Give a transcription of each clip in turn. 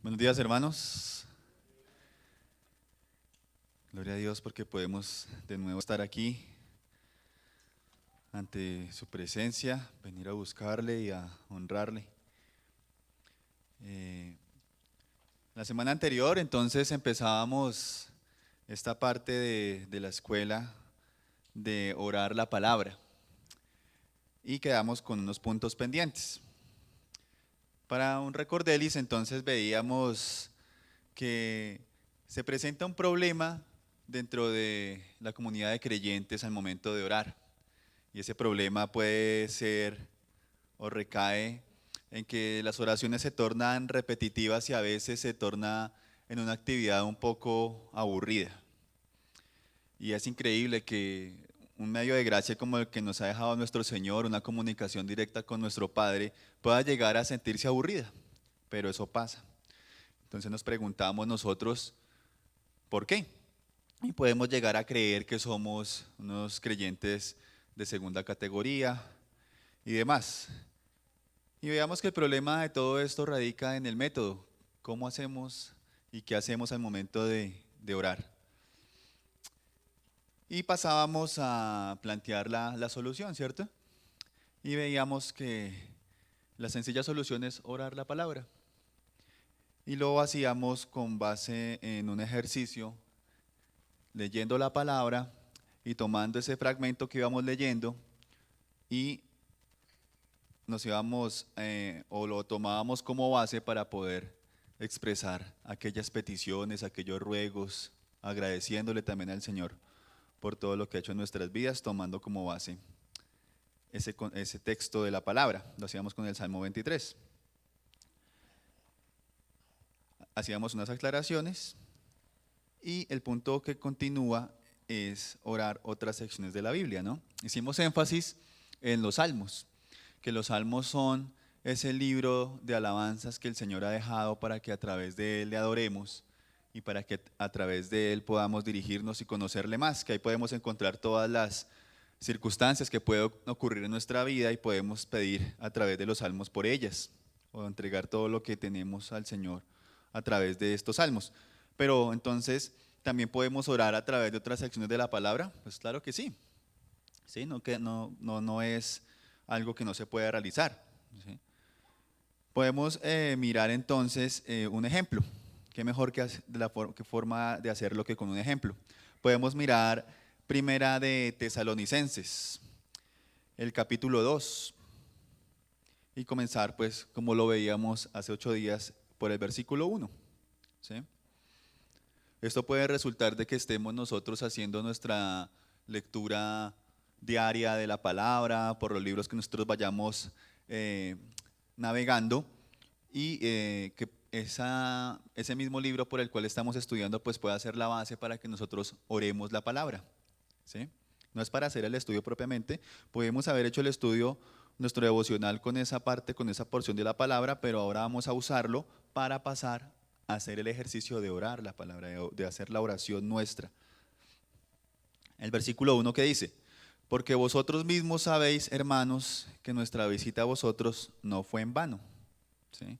Buenos días, hermanos. Gloria a Dios porque podemos de nuevo estar aquí ante su presencia, venir a buscarle y a honrarle. La semana anterior entonces empezábamos esta parte de la escuela de orar la palabra y quedamos con unos puntos pendientes. Para un recordelis entonces veíamos que se presenta un problema dentro de la comunidad de creyentes al momento de orar. Y ese problema puede ser o recae en que las oraciones se tornan repetitivas y a veces se torna en una actividad un poco aburrida. Y es increíble que un medio de gracia como el que nos ha dejado nuestro Señor, una comunicación directa con nuestro Padre, pueda llegar a sentirse aburrida. Pero eso pasa. Entonces nos preguntamos nosotros, ¿por qué? Y podemos llegar a creer que somos unos creyentes de segunda categoría y demás. Y veamos que el problema de todo esto radica en el método. ¿Cómo hacemos y qué hacemos al momento de orar? Y pasábamos a plantear la solución, ¿cierto? Y veíamos que la sencilla solución es orar la palabra. Y lo hacíamos con base en un ejercicio, leyendo la palabra y tomando ese fragmento que íbamos leyendo y nos íbamos o lo tomábamos como base para poder expresar aquellas peticiones, aquellos ruegos, agradeciéndole también al Señor por todo lo que ha hecho en nuestras vidas, tomando como base ese texto de la palabra. Lo hacíamos con el Salmo 23. Hacíamos unas aclaraciones y el punto que continúa es orar otras secciones de la Biblia, ¿no? Hicimos énfasis en los salmos, que los salmos son ese libro de alabanzas que el Señor ha dejado para que a través de él le adoremos y para que a través de él podamos dirigirnos y conocerle más, que ahí podemos encontrar todas las circunstancias que pueden ocurrir en nuestra vida y podemos pedir a través de los salmos por ellas o entregar todo lo que tenemos al Señor a través de estos salmos. Pero entonces, ¿también podemos orar a través de otras secciones de la palabra? Pues claro que sí. Sí, no es algo que no se pueda realizar. ¿Sí? Podemos mirar entonces un ejemplo. ¿Qué mejor qué forma de hacerlo que con un ejemplo? Podemos mirar Primera de Tesalonicenses, el capítulo 2, y comenzar pues como lo veíamos hace 8 días por el versículo 1. ¿Sí? Esto puede resultar de que estemos nosotros haciendo nuestra lectura diaria de la palabra, por los libros que nosotros vayamos navegando y que ese mismo libro por el cual estamos estudiando pues pueda ser la base para que nosotros oremos la palabra. ¿Sí? No es para hacer el estudio propiamente, podemos haber hecho el estudio, nuestro devocional con esa parte, con esa porción de la palabra, pero ahora vamos a usarlo para pasar a hacer el ejercicio de orar la palabra, de hacer la oración nuestra. El versículo 1 que dice, porque vosotros mismos sabéis, hermanos, que nuestra visita a vosotros no fue en vano. ¿Sí?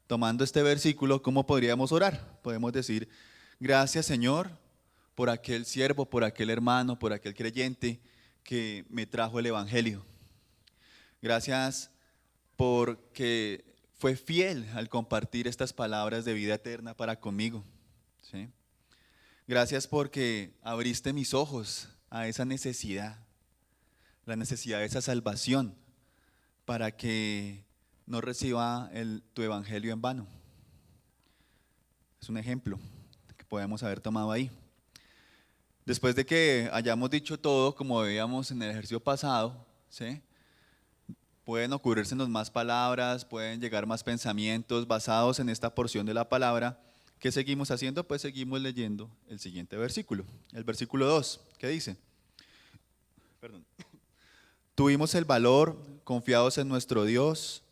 Tomando este versículo, ¿cómo podríamos orar? Podemos decir, gracias Señor por aquel siervo, por aquel hermano, por aquel creyente que me trajo el Evangelio. Gracias porque fue fiel al compartir estas palabras de vida eterna para conmigo. ¿Sí? Gracias porque abriste mis ojos a esa necesidad, la necesidad de esa salvación, para que no reciba tu evangelio en vano. Es un ejemplo que podemos haber tomado ahí. Después de que hayamos dicho todo, como veíamos en el ejercicio pasado, ¿sí? Pueden ocurrirse más palabras, pueden llegar más pensamientos basados en esta porción de la palabra. ¿Qué seguimos haciendo? Pues seguimos leyendo el siguiente versículo, el versículo 2, ¿qué dice? Perdón. Tuvimos el valor, confiados en nuestro Dios,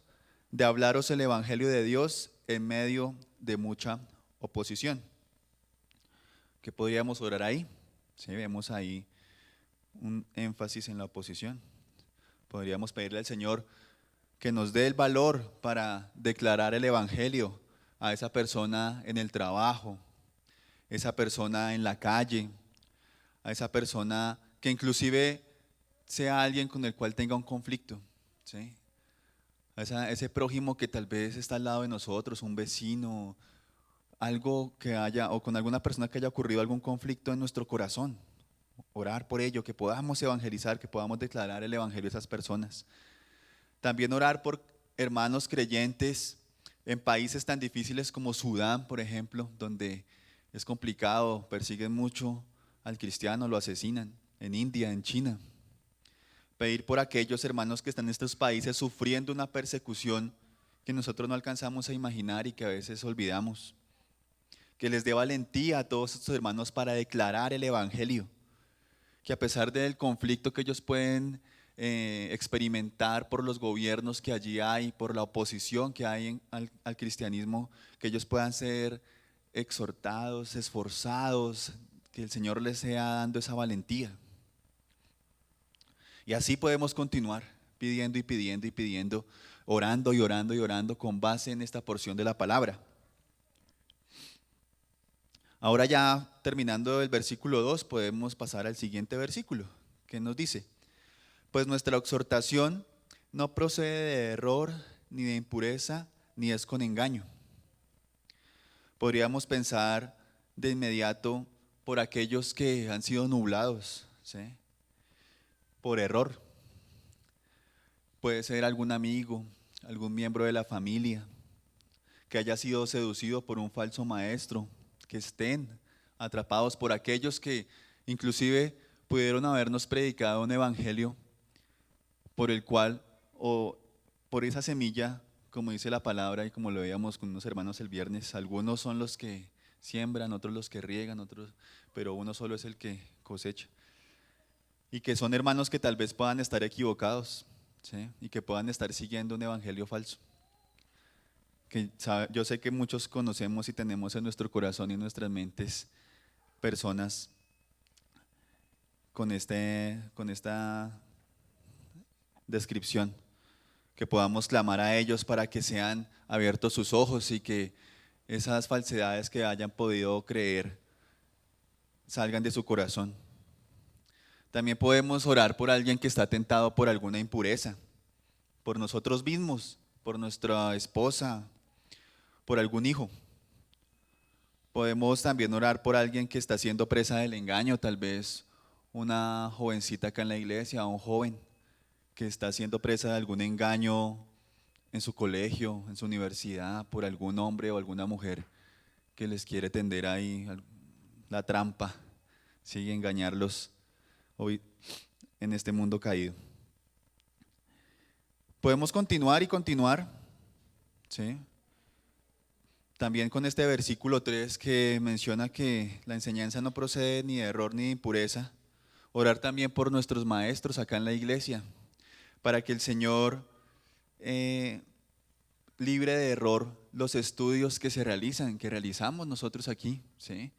de hablaros el Evangelio de Dios en medio de mucha oposición. ¿Qué podríamos orar ahí? Sí, vemos ahí un énfasis en la oposición. Podríamos pedirle al Señor que nos dé el valor para declarar el Evangelio, a esa persona en el trabajo, esa persona en la calle, a esa persona que inclusive sea alguien con el cual tenga un conflicto, ¿sí? Ese prójimo que tal vez está al lado de nosotros, un vecino, algo que haya, o con alguna persona que haya ocurrido algún conflicto en nuestro corazón. Orar por ello, que podamos evangelizar, que podamos declarar el evangelio a esas personas. También orar por hermanos creyentes en países tan difíciles como Sudán, por ejemplo, donde es complicado, persiguen mucho al cristiano, lo asesinan, en India, en China. Pedir por aquellos hermanos que están en estos países sufriendo una persecución que nosotros no alcanzamos a imaginar y que a veces olvidamos. Que les dé valentía a todos estos hermanos para declarar el evangelio. Que a pesar del conflicto que ellos pueden experimentar por los gobiernos que allí hay, por la oposición que hay al cristianismo, que ellos puedan ser exhortados, esforzados, que el Señor les sea dando esa valentía. Y así podemos continuar pidiendo y pidiendo y pidiendo, orando y orando y orando con base en esta porción de la palabra. Ahora ya terminando el versículo 2, podemos pasar al siguiente versículo, que nos dice: pues nuestra exhortación no procede de error, ni de impureza, ni es con engaño. Podríamos pensar de inmediato por aquellos que han sido nublados, ¿sí? Por error. Puede ser algún amigo, algún miembro de la familia, que haya sido seducido por un falso maestro, que estén atrapados por aquellos que inclusive pudieron habernos predicado un evangelio por el cual, o por esa semilla, como dice la palabra y como lo veíamos con unos hermanos el viernes, algunos son los que siembran, otros los que riegan, otros, pero uno solo es el que cosecha. Y que son hermanos que tal vez puedan estar equivocados, ¿sí? Y que puedan estar siguiendo un evangelio falso. Yo sé que muchos conocemos y tenemos en nuestro corazón y en nuestras mentes personas con esta descripción, que podamos clamar a ellos para que sean abiertos sus ojos y que esas falsedades que hayan podido creer salgan de su corazón. También podemos orar por alguien que está tentado por alguna impureza, por nosotros mismos, por nuestra esposa, por algún hijo. Podemos también orar por alguien que está siendo presa del engaño, tal vez una jovencita acá en la iglesia, o un joven que está siendo presa de algún engaño en su colegio, en su universidad, por algún hombre o alguna mujer que les quiere tender ahí la trampa, sigue engañarlos hoy en este mundo caído. Podemos continuar y continuar, ¿sí? También con este versículo 3 que menciona que la enseñanza no procede ni de error ni de impureza. Orar también por nuestros maestros acá en la iglesia, para que el Señor libre de error los estudios que se realizan, que realizamos nosotros aquí, ¿sí?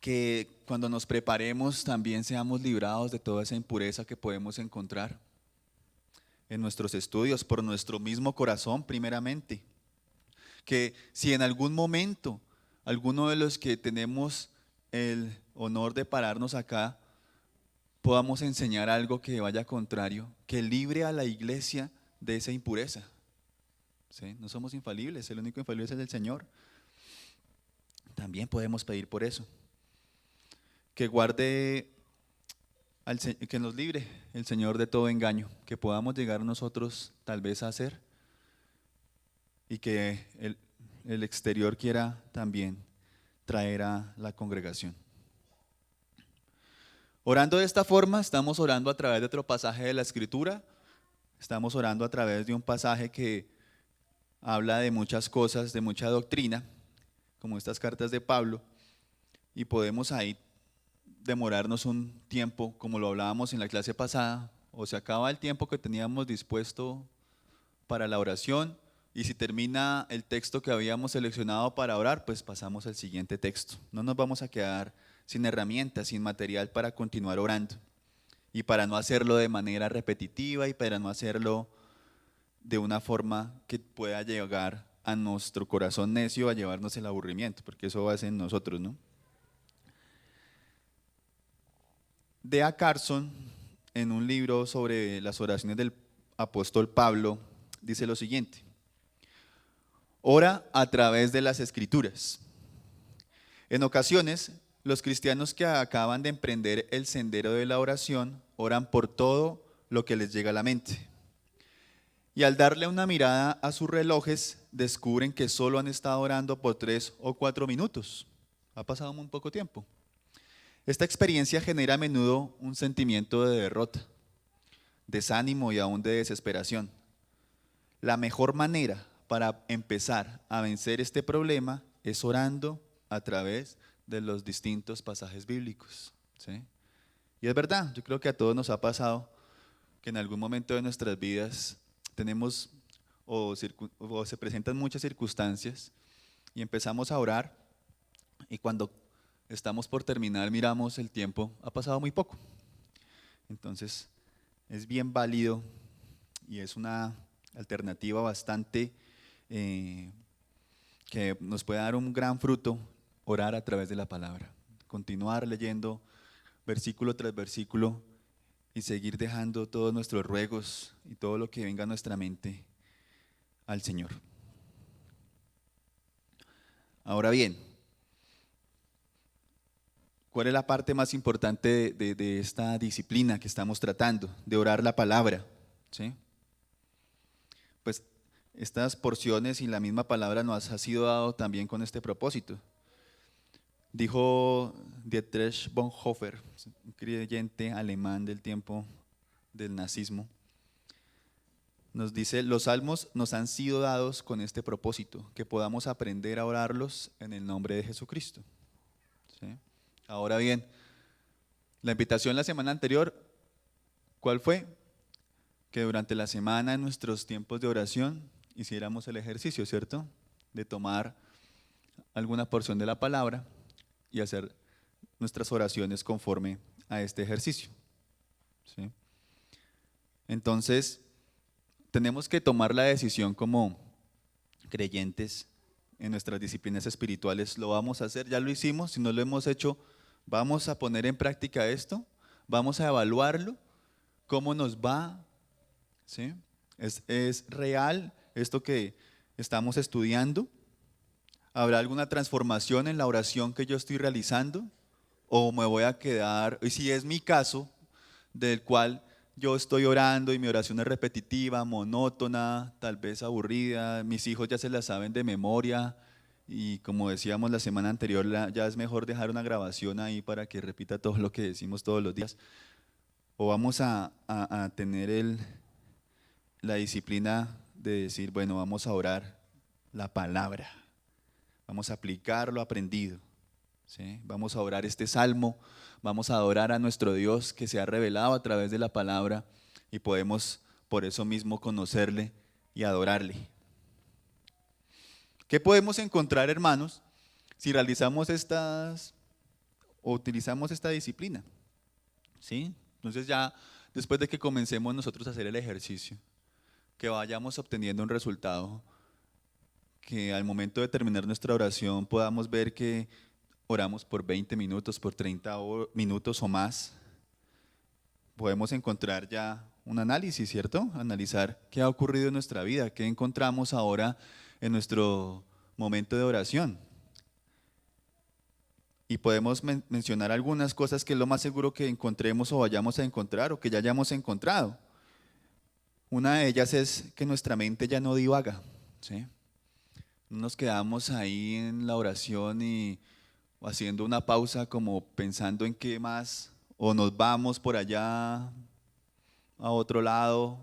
Que cuando nos preparemos también seamos librados de toda esa impureza que podemos encontrar en nuestros estudios, por nuestro mismo corazón primeramente. Que si en algún momento alguno de los que tenemos el honor de pararnos acá podamos enseñar algo que vaya contrario, que libre a la iglesia de esa impureza. ¿Sí? No somos infalibles, el único infalible es el Señor. También podemos pedir por eso. Que guarde, que nos libre el Señor de todo engaño, que podamos llegar nosotros tal vez a hacer y que el exterior quiera también traer a la congregación. Orando de esta forma, estamos orando a través de otro pasaje de la Escritura, estamos orando a través de un pasaje que habla de muchas cosas, de mucha doctrina, como estas cartas de Pablo, y podemos ahí demorarnos un tiempo, como lo hablábamos en la clase pasada, o se acaba el tiempo que teníamos dispuesto para la oración, y si termina el texto que habíamos seleccionado para orar, pues pasamos al siguiente texto. No nos vamos a quedar sin herramientas, sin material para continuar orando, y para no hacerlo de manera repetitiva y para no hacerlo de una forma que pueda llegar a nuestro corazón necio a llevarnos el aburrimiento, porque eso va a ser en nosotros, ¿no? D.A. Carson, en un libro sobre las oraciones del apóstol Pablo, dice lo siguiente: ora a través de las escrituras. En ocasiones, los cristianos que acaban de emprender el sendero de la oración oran por todo lo que les llega a la mente. Y al darle una mirada a sus relojes, descubren que solo han estado orando por 3 o 4 minutos. Ha pasado muy poco tiempo. Esta experiencia genera a menudo un sentimiento de derrota, desánimo y aún de desesperación. La mejor manera para empezar a vencer este problema es orando a través de los distintos pasajes bíblicos, ¿sí? Y es verdad, yo creo que a todos nos ha pasado que en algún momento de nuestras vidas tenemos o se presentan muchas circunstancias y empezamos a orar, y cuando estamos por terminar miramos el tiempo, ha pasado muy poco. Entonces es bien válido y es una alternativa bastante que nos puede dar un gran fruto, orar a través de la palabra, continuar leyendo versículo tras versículo y seguir dejando todos nuestros ruegos y todo lo que venga a nuestra mente al Señor. Ahora bien, ¿cuál es la parte más importante de esta disciplina que estamos tratando, de orar la palabra? ¿Sí? Pues estas porciones y la misma palabra nos ha sido dado también con este propósito. Dijo Dietrich Bonhoeffer, un creyente alemán del tiempo del nazismo, nos dice: los salmos nos han sido dados con este propósito, que podamos aprender a orarlos en el nombre de Jesucristo. ¿Sí? Ahora bien, la invitación la semana anterior, ¿cuál fue? Que durante la semana, en nuestros tiempos de oración, hiciéramos el ejercicio, ¿cierto? De tomar alguna porción de la palabra y hacer nuestras oraciones conforme a este ejercicio, ¿sí? Entonces, tenemos que tomar la decisión como creyentes en nuestras disciplinas espirituales. ¿Lo vamos a hacer? ¿Ya lo hicimos? Si no lo hemos hecho, ¿vamos a poner en práctica esto? ¿Vamos a evaluarlo? ¿Cómo nos va? ¿Sí? ¿Es real esto que estamos estudiando? ¿Habrá alguna transformación en la oración que yo estoy realizando? ¿O me voy a quedar, y si es mi caso, del cual yo estoy orando y mi oración es repetitiva, monótona, tal vez aburrida, mis hijos ya se la saben de memoria y como decíamos la semana anterior, ya es mejor dejar una grabación ahí para que repita todo lo que decimos todos los días? ¿O vamos a tener la disciplina de decir, bueno, vamos a orar la palabra, vamos a aplicar lo aprendido, ¿sí? Vamos a orar este salmo, vamos a adorar a nuestro Dios que se ha revelado a través de la palabra y podemos por eso mismo conocerle y adorarle? ¿Qué podemos encontrar, hermanos, si realizamos o utilizamos esta disciplina? ¿Sí? Entonces ya después de que comencemos nosotros a hacer el ejercicio, que vayamos obteniendo un resultado, que al momento de terminar nuestra oración podamos ver que oramos por 20 minutos, por 30 minutos o más, podemos encontrar ya un análisis, ¿cierto? Analizar qué ha ocurrido en nuestra vida, qué encontramos ahora en nuestro momento de oración. Y podemos mencionar algunas cosas que es lo más seguro que encontremos o vayamos a encontrar o que ya hayamos encontrado. Una de ellas es que nuestra mente ya no divaga, ¿sí? No nos quedamos ahí en la oración y haciendo una pausa como pensando en qué más, o nos vamos por allá a otro lado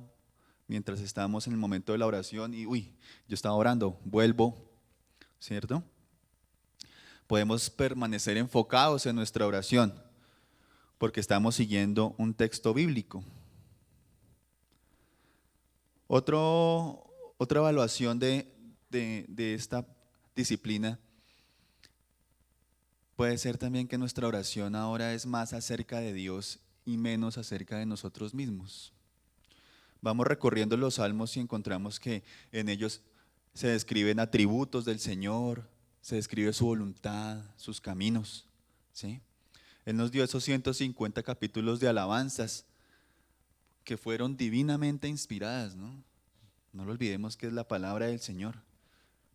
mientras estamos en el momento de la oración y yo estaba orando, vuelvo, ¿cierto? Podemos permanecer enfocados en nuestra oración porque estamos siguiendo un texto bíblico. Otra evaluación de esta disciplina puede ser también que nuestra oración ahora es más acerca de Dios y menos acerca de nosotros mismos. Vamos recorriendo los salmos y encontramos que en ellos se describen atributos del Señor, se describe su voluntad, sus caminos, ¿sí? Él nos dio esos 150 capítulos de alabanzas que fueron divinamente inspiradas, ¿no? No lo olvidemos que es la palabra del Señor,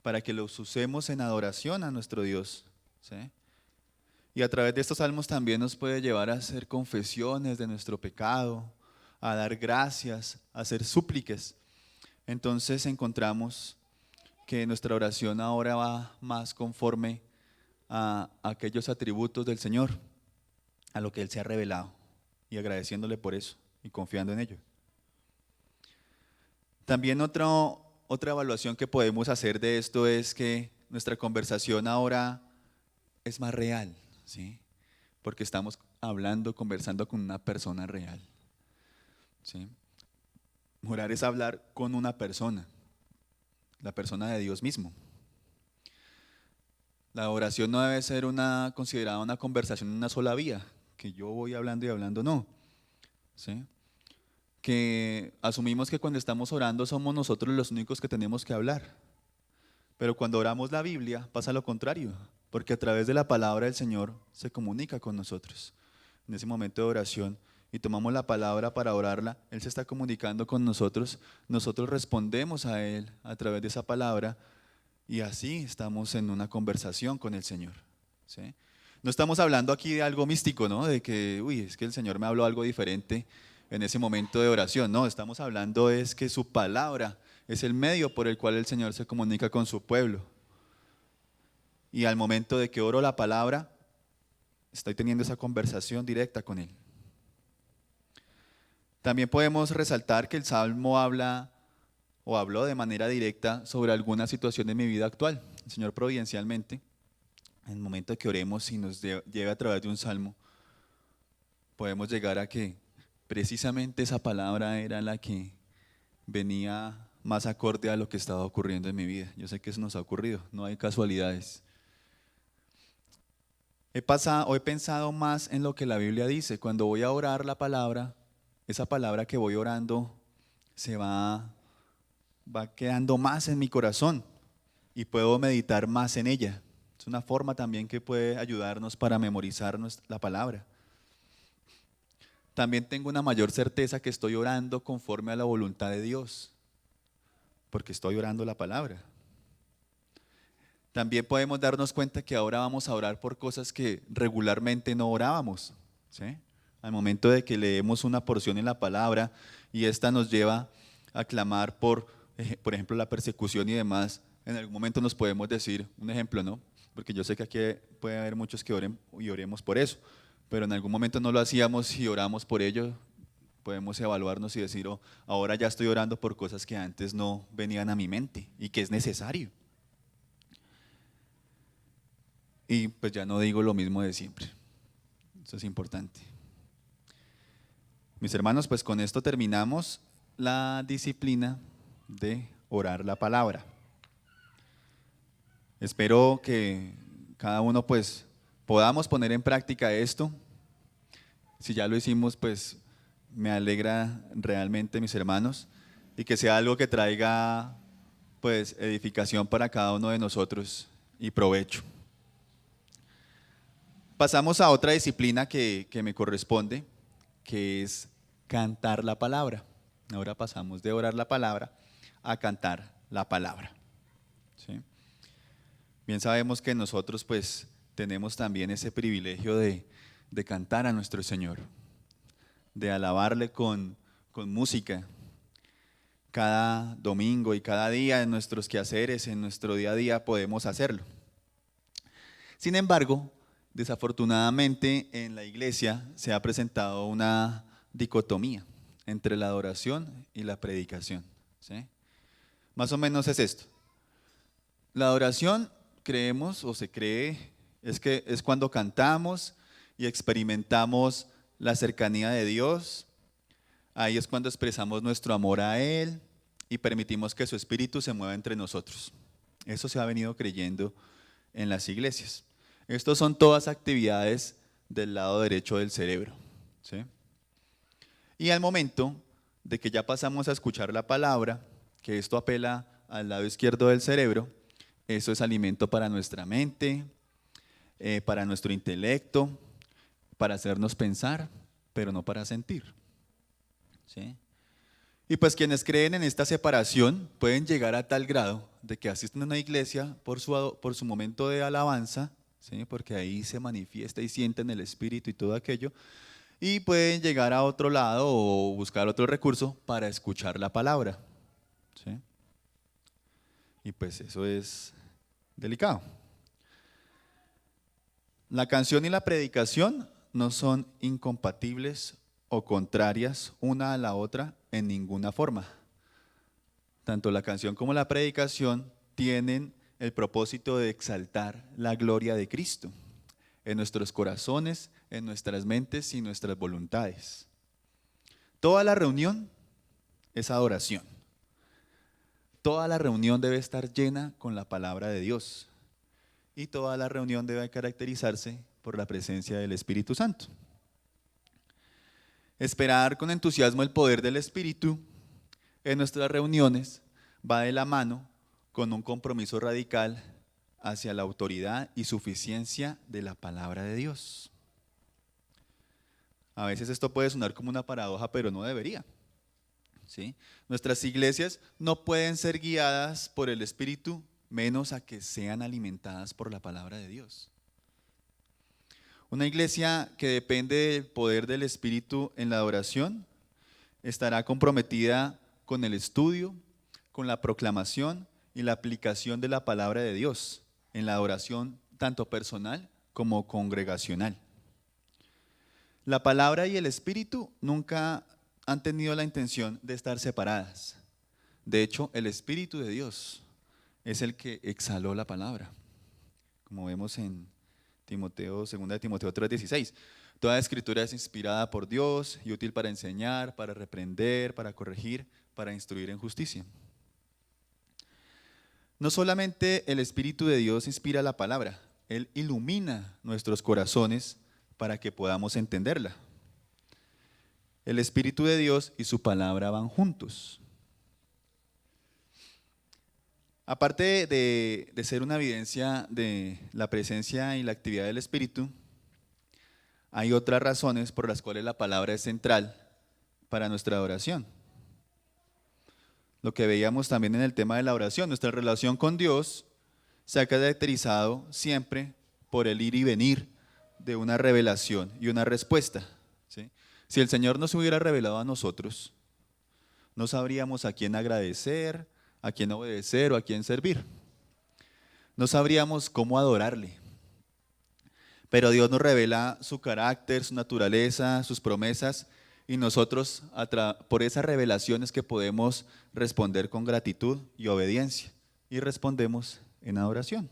para que los usemos en adoración a nuestro Dios, ¿sí? Y a través de estos salmos también nos puede llevar a hacer confesiones de nuestro pecado, a dar gracias, a hacer súplicas. Entonces encontramos que nuestra oración ahora va más conforme a aquellos atributos del Señor, a lo que Él se ha revelado, y agradeciéndole por eso y confiando en ello. También otra evaluación que podemos hacer de esto es que nuestra conversación ahora es más real, ¿sí? Porque estamos hablando, conversando con una persona real, ¿sí? Orar es hablar con una persona, la persona de Dios mismo. La oración no debe ser considerada una conversación en una sola vía, que yo voy hablando y hablando, no, ¿sí? Que asumimos que cuando estamos orando somos nosotros los únicos que tenemos que hablar. Pero cuando oramos la Biblia pasa lo contrario, porque a través de la palabra del Señor se comunica con nosotros. En ese momento de oración y tomamos la palabra para orarla, Él se está comunicando con nosotros, nosotros respondemos a Él a través de esa palabra y así estamos en una conversación con el Señor, ¿sí? No estamos hablando aquí de algo místico, ¿no? De que, uy, es que el Señor me habló algo diferente en ese momento de oración. No, estamos hablando es que su palabra es el medio por el cual el Señor se comunica con su pueblo. Y al momento de que oro la palabra, estoy teniendo esa conversación directa con Él. También podemos resaltar que el Salmo habla o habló de manera directa sobre alguna situación de mi vida actual. El Señor providencialmente, en el momento que oremos y nos lleve a través de un salmo, podemos llegar a que precisamente esa palabra era la que venía más acorde a lo que estaba ocurriendo en mi vida. Yo sé que eso nos ha ocurrido, no hay casualidades. He pensado más en lo que la Biblia dice. Cuando voy a orar la palabra, esa palabra que voy orando se va quedando más en mi corazón y puedo meditar más en ella. Es una forma también que puede ayudarnos para memorizar la palabra. También tengo una mayor certeza que estoy orando conforme a la voluntad de Dios, porque estoy orando la palabra. También podemos darnos cuenta que ahora vamos a orar por cosas que regularmente no orábamos, ¿sí? Al momento de que leemos una porción en la palabra y esta nos lleva a clamar por ejemplo, la persecución y demás, en algún momento nos podemos decir, un ejemplo, ¿no? Porque yo sé que aquí puede haber muchos que oren y oremos por eso, pero en algún momento no lo hacíamos y oramos por ello. Podemos evaluarnos y decir, oh, ahora ya estoy orando por cosas que antes no venían a mi mente y que es necesario. Y pues ya no digo lo mismo de siempre. Eso es importante. Mis hermanos, pues con esto terminamos la disciplina de orar la palabra. Espero que cada uno pues podamos poner en práctica esto. Si ya lo hicimos, pues me alegra realmente, mis hermanos, y que sea algo que traiga pues edificación para cada uno de nosotros y provecho. Pasamos a otra disciplina que me corresponde, que es cantar la palabra. Ahora pasamos de orar la palabra a cantar la palabra, ¿sí? Bien sabemos que nosotros pues tenemos también ese privilegio de cantar a nuestro Señor, de alabarle con música. Cada domingo y cada día en nuestros quehaceres, en nuestro día a día podemos hacerlo. Sin embargo, desafortunadamente en la iglesia se ha presentado una dicotomía entre la adoración y la predicación, ¿sí? Más o menos es esto. La adoración, creemos o se cree, es que es cuando cantamos y experimentamos la cercanía de Dios. Ahí es cuando expresamos nuestro amor a Él y permitimos que su Espíritu se mueva entre nosotros. Eso se ha venido creyendo en las iglesias. Estas son todas actividades del lado derecho del cerebro, ¿sí? Y al momento de que ya pasamos a escuchar la palabra, que esto apela al lado izquierdo del cerebro, eso es alimento para nuestra mente, para nuestro intelecto, para hacernos pensar, pero no para sentir. ¿Sí? Y pues quienes creen en esta separación pueden llegar a tal grado de que asisten a una iglesia por su momento de alabanza, ¿sí? Porque ahí se manifiesta y sienten el espíritu y todo aquello, y pueden llegar a otro lado o buscar otro recurso para escuchar la palabra. ¿Sí? Y pues eso es delicado. La canción y la predicación no son incompatibles o contrarias una a la otra en ninguna forma. Tanto la canción como la predicación tienen el propósito de exaltar la gloria de Cristo en nuestros corazones, en nuestras mentes y nuestras voluntades. Toda la reunión es adoración. Toda la reunión debe estar llena con la palabra de Dios. Y toda la reunión debe caracterizarse por la presencia del Espíritu Santo. Esperar con entusiasmo el poder del Espíritu en nuestras reuniones va de la mano con un compromiso radical hacia la autoridad y suficiencia de la palabra de Dios. A veces esto puede sonar como una paradoja, pero no debería. ¿Sí? Nuestras iglesias no pueden ser guiadas por el Espíritu menos a que sean alimentadas por la palabra de Dios. Una iglesia que depende del poder del Espíritu en la adoración estará comprometida con el estudio, con la proclamación y la aplicación de la palabra de Dios en la adoración tanto personal como congregacional. La palabra y el Espíritu nunca han tenido la intención de estar separadas. De hecho, el Espíritu de Dios es el que exhaló la palabra, como vemos en Timoteo, 2 Timoteo 3:16. Toda escritura es inspirada por Dios y útil para enseñar, para reprender, para corregir, para instruir en justicia. No solamente el Espíritu de Dios inspira la palabra, Él ilumina nuestros corazones para que podamos entenderla. El Espíritu de Dios y su palabra van juntos. Aparte de ser una evidencia de la presencia y la actividad del Espíritu, hay otras razones por las cuales la palabra es central para nuestra oración. Lo que veíamos también en el tema de la oración, nuestra relación con Dios se ha caracterizado siempre por el ir y venir de una revelación y una respuesta. ¿Sí? Si el Señor nos hubiera revelado a nosotros, no sabríamos a quién agradecer, a quién obedecer o a quién servir. No sabríamos cómo adorarle. Pero Dios nos revela su carácter, su naturaleza, sus promesas, y nosotros por esas revelaciones que podemos responder con gratitud y obediencia, y respondemos en adoración.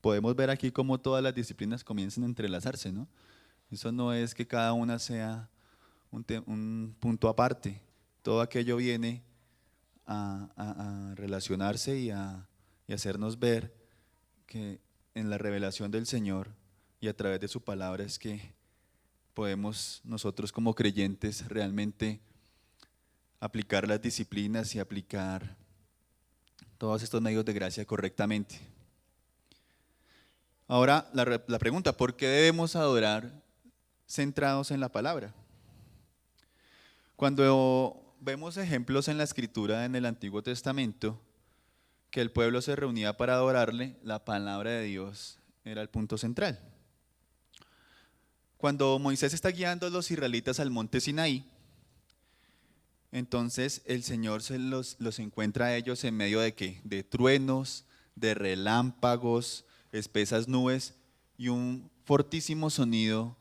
Podemos ver aquí cómo todas las disciplinas comienzan a entrelazarse, ¿no? Eso no es que cada una sea un punto aparte. Todo aquello viene a relacionarse y hacernos ver que en la revelación del Señor y a través de su palabra es que podemos nosotros como creyentes realmente aplicar las disciplinas y aplicar todos estos medios de gracia correctamente. Ahora la pregunta, ¿por qué debemos adorar centrados en la palabra? Cuando vemos ejemplos en la Escritura en el Antiguo Testamento, que el pueblo se reunía para adorarle, la palabra de Dios era el punto central. Cuando Moisés está guiando a los israelitas al monte Sinaí, entonces el Señor los encuentra a ellos en medio de ¿qué? De truenos, de relámpagos, espesas nubes y un fortísimo sonido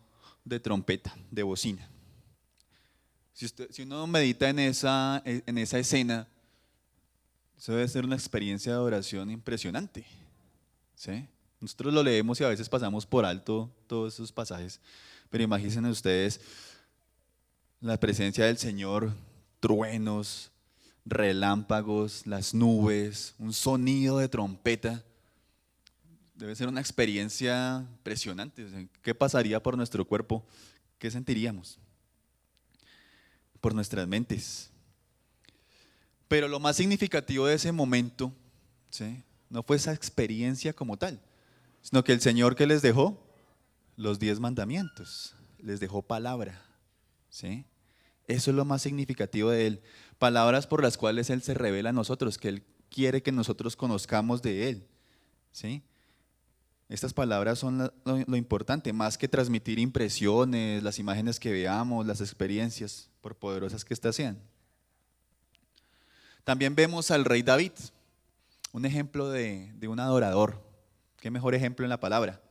de trompeta, de bocina. Si uno medita en esa escena, eso debe ser una experiencia de adoración impresionante. ¿Sí? Nosotros lo leemos y a veces pasamos por alto todos esos pasajes, pero imagínense ustedes la presencia del Señor, truenos, relámpagos, las nubes, un sonido de trompeta. Debe ser una experiencia impresionante. O sea, ¿qué pasaría por nuestro cuerpo? ¿Qué sentiríamos? por nuestras mentes. Pero lo más significativo de ese momento, ¿sí?, no fue esa experiencia como tal, sino que el Señor, que les dejó los 10 mandamientos, les dejó palabra, ¿sí? Eso es lo más significativo de Él. Palabras por las cuales Él se revela a nosotros, que Él quiere que nosotros conozcamos de Él, ¿sí? Estas palabras son lo importante, más que transmitir impresiones, las imágenes que veamos, las experiencias, por poderosas que éstas sean. También vemos al rey David, un ejemplo de un adorador. Qué mejor ejemplo en la palabra.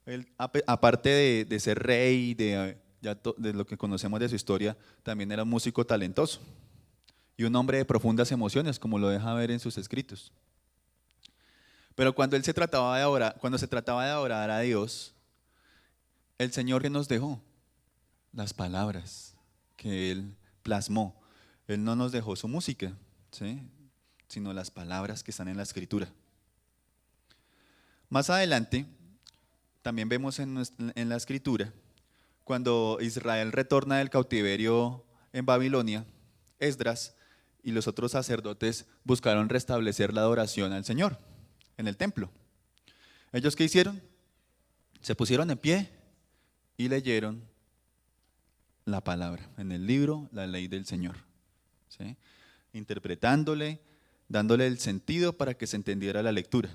Él, aparte de ser rey, de lo que conocemos de su historia, también era un músico talentoso y un hombre de profundas emociones, como lo deja ver en sus escritos. Pero cuando cuando se trataba de adorar a Dios, el Señor, que nos dejó las palabras que Él plasmó. Él no nos dejó su música, ¿sí?, sino las palabras que están en la Escritura. Más adelante, también vemos en la Escritura, cuando Israel retorna del cautiverio en Babilonia, Esdras y los otros sacerdotes buscaron restablecer la adoración al Señor en el templo. ¿Ellos qué hicieron? Se pusieron en pie y leyeron la palabra en el libro, la ley del Señor, ¿sí?, interpretándole, dándole el sentido para que se entendiera la lectura.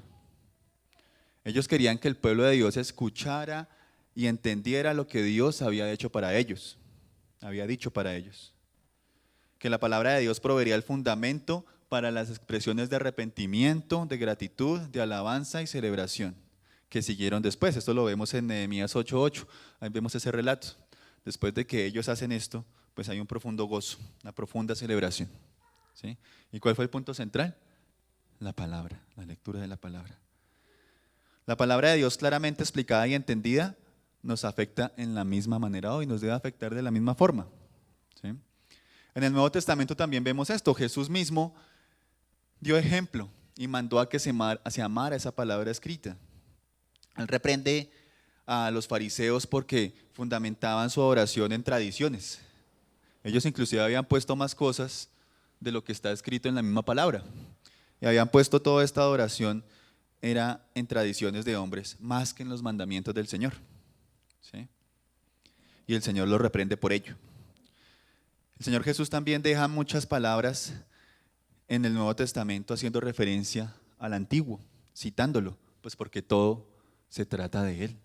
Ellos querían que el pueblo de Dios escuchara y entendiera lo que Dios había hecho para ellos, había dicho para ellos. Que la palabra de Dios proveería el fundamento para las expresiones de arrepentimiento, de gratitud, de alabanza y celebración que siguieron después. Esto lo vemos en Nehemías 8:8, ahí vemos ese relato. Después de que ellos hacen esto, pues hay un profundo gozo, una profunda celebración, ¿sí? ¿Y cuál fue el punto central? La palabra, la lectura de la palabra. La palabra de Dios, claramente explicada y entendida, nos afecta en la misma manera hoy, nos debe afectar de la misma forma, ¿sí? En el Nuevo Testamento también vemos esto. Jesús mismo dio ejemplo y mandó a que se amara esa palabra escrita. Él reprende a los fariseos porque fundamentaban su adoración en tradiciones. Ellos inclusive habían puesto más cosas de lo que está escrito en la misma palabra. Y habían puesto toda esta adoración era en tradiciones de hombres, más que en los mandamientos del Señor, ¿sí? Y el Señor los reprende por ello. El Señor Jesús también deja muchas palabras en el Nuevo Testamento haciendo referencia al Antiguo, citándolo, pues porque todo se trata de Él.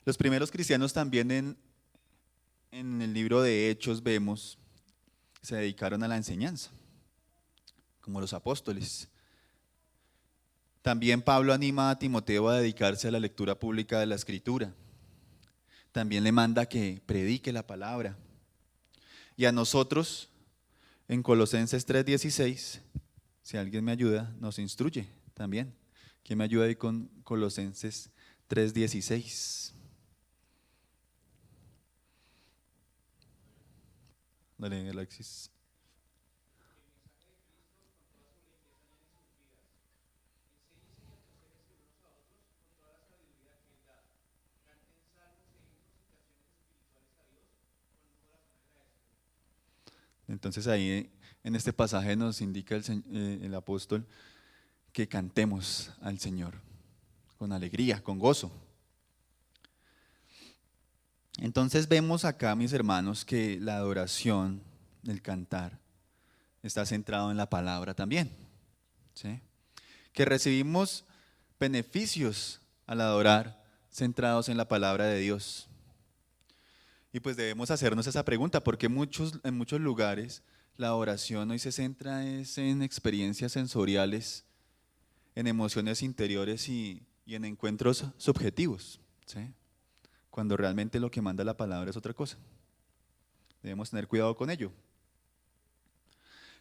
Los primeros cristianos también en el libro de Hechos vemos, se dedicaron a la enseñanza, como los apóstoles. También Pablo anima a Timoteo a dedicarse a la lectura pública de la Escritura. También le manda que predique la palabra. Y a nosotros, en Colosenses 3:16, si alguien me ayuda, nos instruye también. ¿Quién me ayuda ahí con Colosenses 3:16? Dale, Alexis. Entonces ahí en este pasaje nos indica el apóstol que cantemos al Señor con alegría, con gozo. Entonces vemos acá, mis hermanos, que la adoración, el cantar, está centrado en la palabra también, ¿sí? Que recibimos beneficios al adorar centrados en la palabra de Dios. Y pues debemos hacernos esa pregunta, porque en muchos lugares la oración hoy se centra en experiencias sensoriales, en emociones interiores y en encuentros subjetivos, ¿sí?, cuando realmente lo que manda la palabra es otra cosa. Debemos tener cuidado con ello.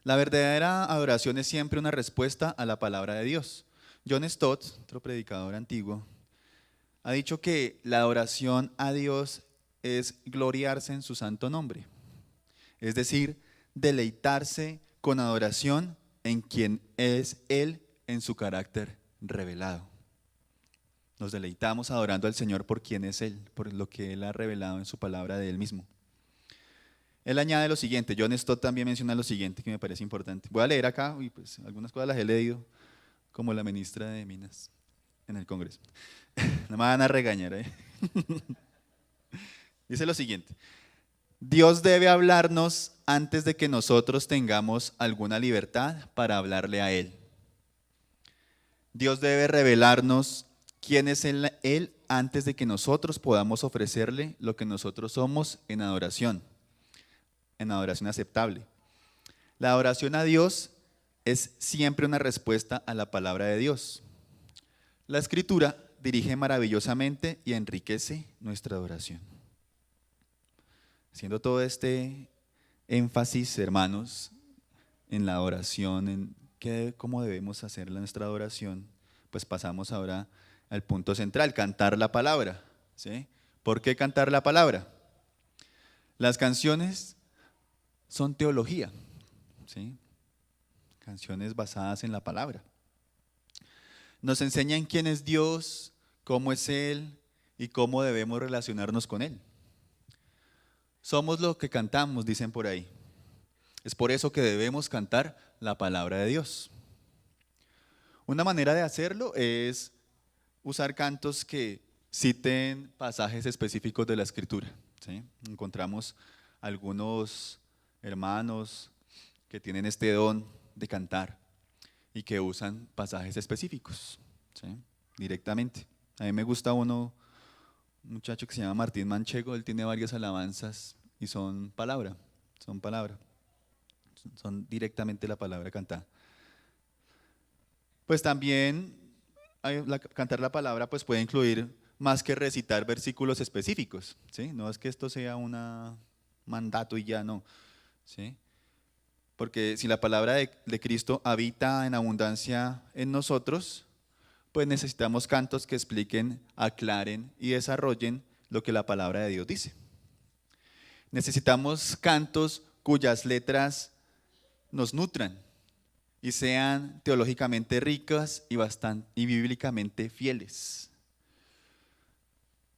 La verdadera adoración es siempre una respuesta a la palabra de Dios. John Stott, otro predicador antiguo, ha dicho que la adoración a Dios es gloriarse en su santo nombre. Es decir, deleitarse con adoración en quien es Él en su carácter revelado. Nos deleitamos adorando al Señor por quien es Él, por lo que Él ha revelado en su palabra de Él mismo. Él añade lo siguiente, John Stott también menciona lo siguiente que me parece importante. Voy a leer acá, y pues algunas cosas las he leído, como la ministra de Minas en el Congreso. No me van a regañar, ¿eh? Dice lo siguiente, Dios debe hablarnos antes de que nosotros tengamos alguna libertad para hablarle a Él. Dios debe revelarnos quién es Él antes de que nosotros podamos ofrecerle lo que nosotros somos en adoración aceptable. La adoración a Dios es siempre una respuesta a la palabra de Dios. La Escritura dirige maravillosamente y enriquece nuestra adoración. Haciendo todo este énfasis, hermanos, en la adoración, en cómo debemos hacer nuestra adoración, pues pasamos ahora al punto central, cantar la palabra, ¿sí? ¿Por qué cantar la palabra? Las canciones son teología, ¿sí? Canciones basadas en la palabra. Nos enseñan quién es Dios, cómo es Él y cómo debemos relacionarnos con Él. Somos lo que cantamos, dicen por ahí. Es por eso que debemos cantar la palabra de Dios. Una manera de hacerlo es usar cantos que citen pasajes específicos de la Escritura, ¿sí? Encontramos algunos hermanos que tienen este don de cantar y que usan pasajes específicos, ¿sí? Directamente. A mí me gusta un muchacho que se llama Martín Manchego, él tiene varias alabanzas y son palabra, son directamente la palabra cantada. Pues también cantar la palabra pues puede incluir más que recitar versículos específicos, ¿sí? No es que esto sea un mandato y ya no, ¿sí? Porque si la palabra de Cristo habita en abundancia en nosotros, pues necesitamos cantos que expliquen, aclaren y desarrollen lo que la palabra de Dios dice. Necesitamos cantos cuyas letras nos nutran y sean teológicamente ricas y bíblicamente fieles.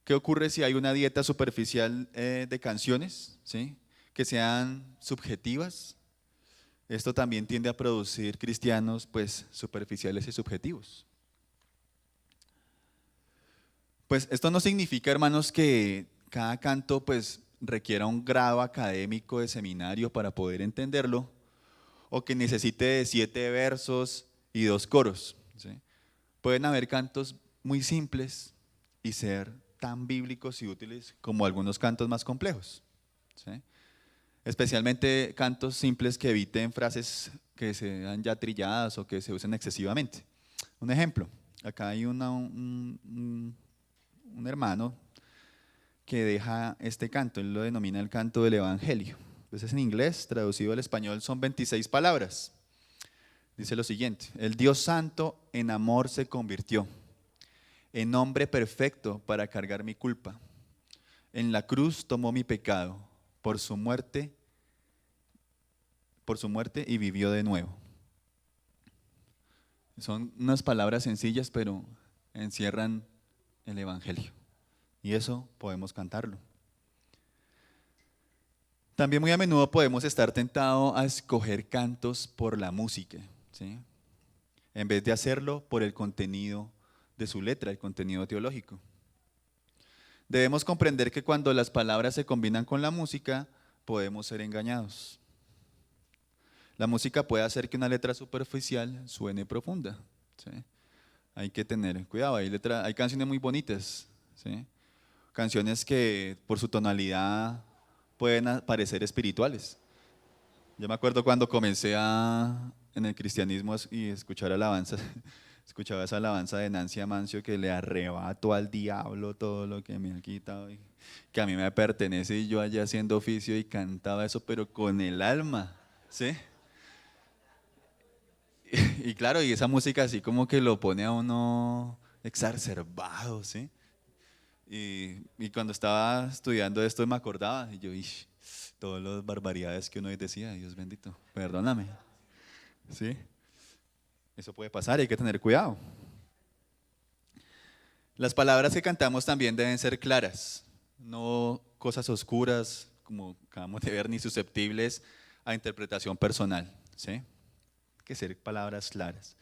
¿Qué ocurre si hay una dieta superficial de canciones, ¿sí? Que sean subjetivas? Esto también tiende a producir cristianos pues superficiales y subjetivos. Pues esto no significa, hermanos, que cada canto pues requiera un grado académico de seminario para poder entenderlo, o que necesite de 7 versos y 2 coros, ¿sí? Pueden haber cantos muy simples y ser tan bíblicos y útiles como algunos cantos más complejos, ¿sí? Especialmente cantos simples que eviten frases que sean ya trilladas o que se usen excesivamente. Un ejemplo, acá hay un hermano que deja este canto, él lo denomina el canto del Evangelio. Entonces en inglés, traducido al español, son 26 palabras. Dice lo siguiente, el Dios Santo en amor se convirtió, en hombre perfecto para cargar mi culpa. En la cruz tomó mi pecado, por su muerte y vivió de nuevo. Son unas palabras sencillas, pero encierran el Evangelio. Y eso podemos cantarlo. También muy a menudo podemos estar tentados a escoger cantos por la música, ¿sí? En vez de hacerlo por el contenido de su letra, el contenido teológico. Debemos comprender que cuando las palabras se combinan con la música, podemos ser engañados. La música puede hacer que una letra superficial suene profunda, ¿sí? Hay que tener cuidado, hay canciones muy bonitas, ¿sí? Canciones que por su tonalidad pueden parecer espirituales. Yo me acuerdo cuando comencé en el cristianismo y escuchar alabanzas, escuchaba esa alabanza de Nancy Amancio que le arrebato al diablo todo lo que me ha quitado, y que a mí me pertenece, y yo allá haciendo oficio y cantaba eso, pero con el alma, ¿sí? Y claro, y esa música así como que lo pone a uno exacerbado, ¿sí? Y cuando estaba estudiando esto me acordaba, y yo, todas las barbaridades que uno decía, Dios bendito, perdóname, ¿sí? Eso puede pasar y hay que tener cuidado. Las palabras que cantamos también deben ser claras, no cosas oscuras como acabamos de ver, ni susceptibles a interpretación personal, ¿sí? Hay que ser palabras claras.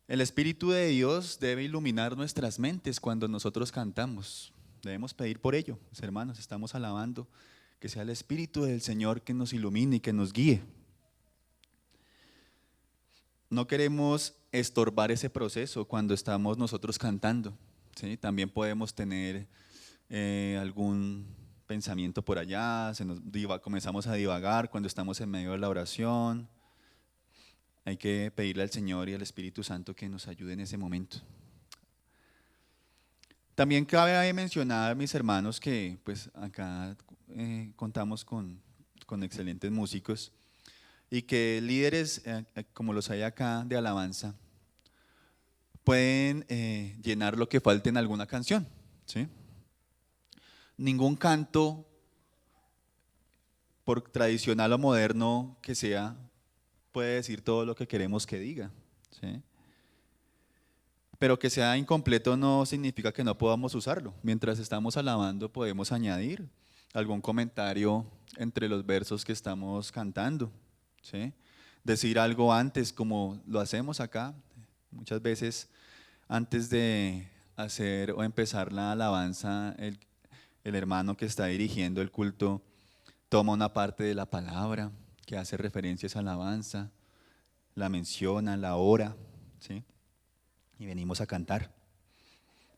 El Espíritu de Dios debe iluminar nuestras mentes cuando nosotros cantamos. Debemos pedir por ello, mis hermanos, estamos alabando, que sea el Espíritu del Señor que nos ilumine y que nos guíe. No queremos estorbar ese proceso cuando estamos nosotros cantando, ¿sí? También podemos tener algún pensamiento por allá, comenzamos a divagar cuando estamos en medio de la oración. Hay que pedirle al Señor y al Espíritu Santo que nos ayude en ese momento. También cabe mencionar, mis hermanos, que pues acá contamos con excelentes músicos y que líderes como los hay acá de alabanza pueden llenar lo que falte en alguna canción, ¿sí? Ningún canto, por tradicional o moderno que sea, puede decir todo lo que queremos que diga, ¿sí? Pero que sea incompleto no significa que no podamos usarlo. Mientras estamos alabando podemos añadir algún comentario entre los versos que estamos cantando, ¿sí? Decir algo antes, como lo hacemos acá. Muchas veces antes de hacer o empezar la alabanza, el hermano que está dirigiendo el culto toma una parte de la palabra que hace referencia a esa alabanza, la menciona, la ora, ¿sí? Y venimos a cantar.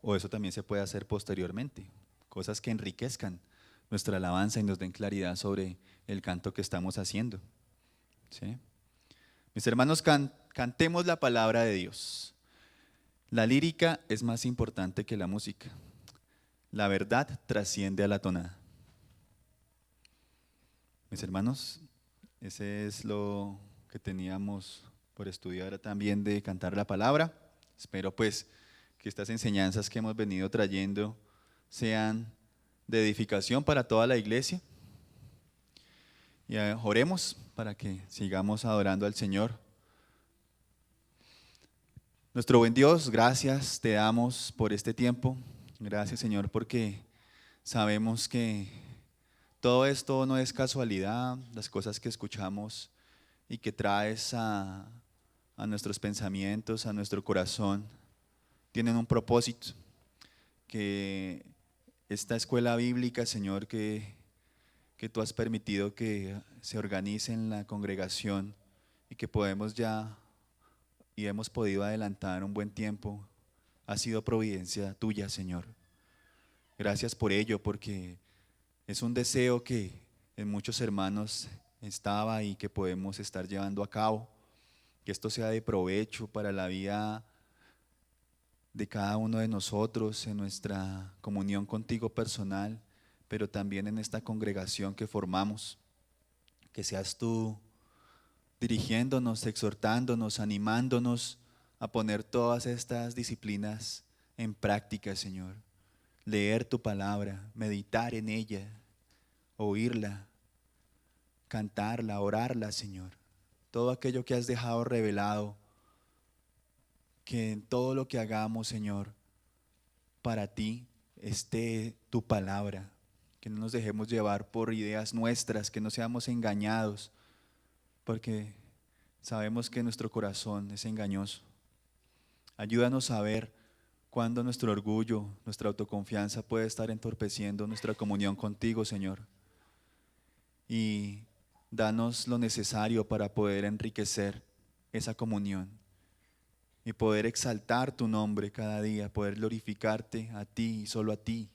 O eso también se puede hacer posteriormente, cosas que enriquezcan nuestra alabanza y nos den claridad sobre el canto que estamos haciendo, ¿sí? Mis hermanos, cantemos la palabra de Dios. La lírica es más importante que la música. La verdad trasciende a la tonada. Mis hermanos, ese es lo que teníamos por estudiar también de cantar la palabra. Espero pues que estas enseñanzas que hemos venido trayendo sean de edificación para toda la iglesia. Y oremos para que sigamos adorando al Señor. Nuestro buen Dios, gracias te damos por este tiempo. Gracias, Señor, porque sabemos que todo esto no es casualidad, las cosas que escuchamos y que traes a nuestros pensamientos, a nuestro corazón, tienen un propósito, que esta escuela bíblica, Señor, que tú has permitido que se organice en la congregación y que podemos ya y hemos podido adelantar un buen tiempo, ha sido providencia tuya, Señor. Gracias por ello, porque es un deseo que en muchos hermanos estaba y que podemos estar llevando a cabo, que esto sea de provecho para la vida de cada uno de nosotros, en nuestra comunión contigo personal, pero también en esta congregación que formamos. Que seas tú dirigiéndonos, exhortándonos, animándonos a poner todas estas disciplinas en práctica, Señor. Leer tu palabra, meditar en ella, oírla, cantarla, orarla, Señor. Todo aquello que has dejado revelado, que en todo lo que hagamos, Señor, para ti esté tu palabra. Que no nos dejemos llevar por ideas nuestras, que no seamos engañados, porque sabemos que nuestro corazón es engañoso. Ayúdanos a ver cuando nuestro orgullo, nuestra autoconfianza puede estar entorpeciendo nuestra comunión contigo, Señor. Y danos lo necesario para poder enriquecer esa comunión y poder exaltar tu nombre cada día, poder glorificarte a ti y solo a ti,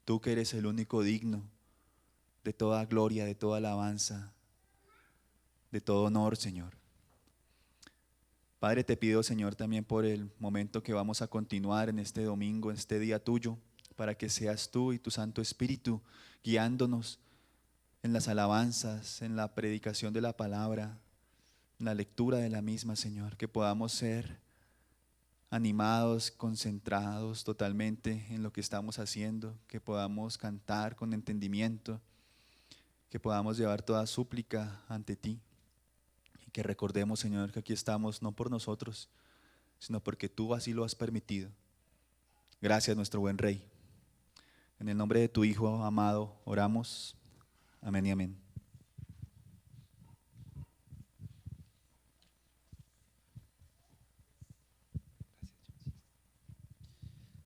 tú que eres el único digno de toda gloria, de toda alabanza, de todo honor, Señor. Padre, te pido, Señor, también por el momento que vamos a continuar en este domingo, en este día tuyo, para que seas tú y tu Santo Espíritu guiándonos en las alabanzas, en la predicación de la palabra, en la lectura de la misma, Señor, que podamos ser animados, concentrados totalmente en lo que estamos haciendo, que podamos cantar con entendimiento, que podamos llevar toda súplica ante ti. Que recordemos, Señor, que aquí estamos no por nosotros, sino porque tú así lo has permitido. Gracias, nuestro buen Rey. En el nombre de tu Hijo amado oramos. Amén y amén.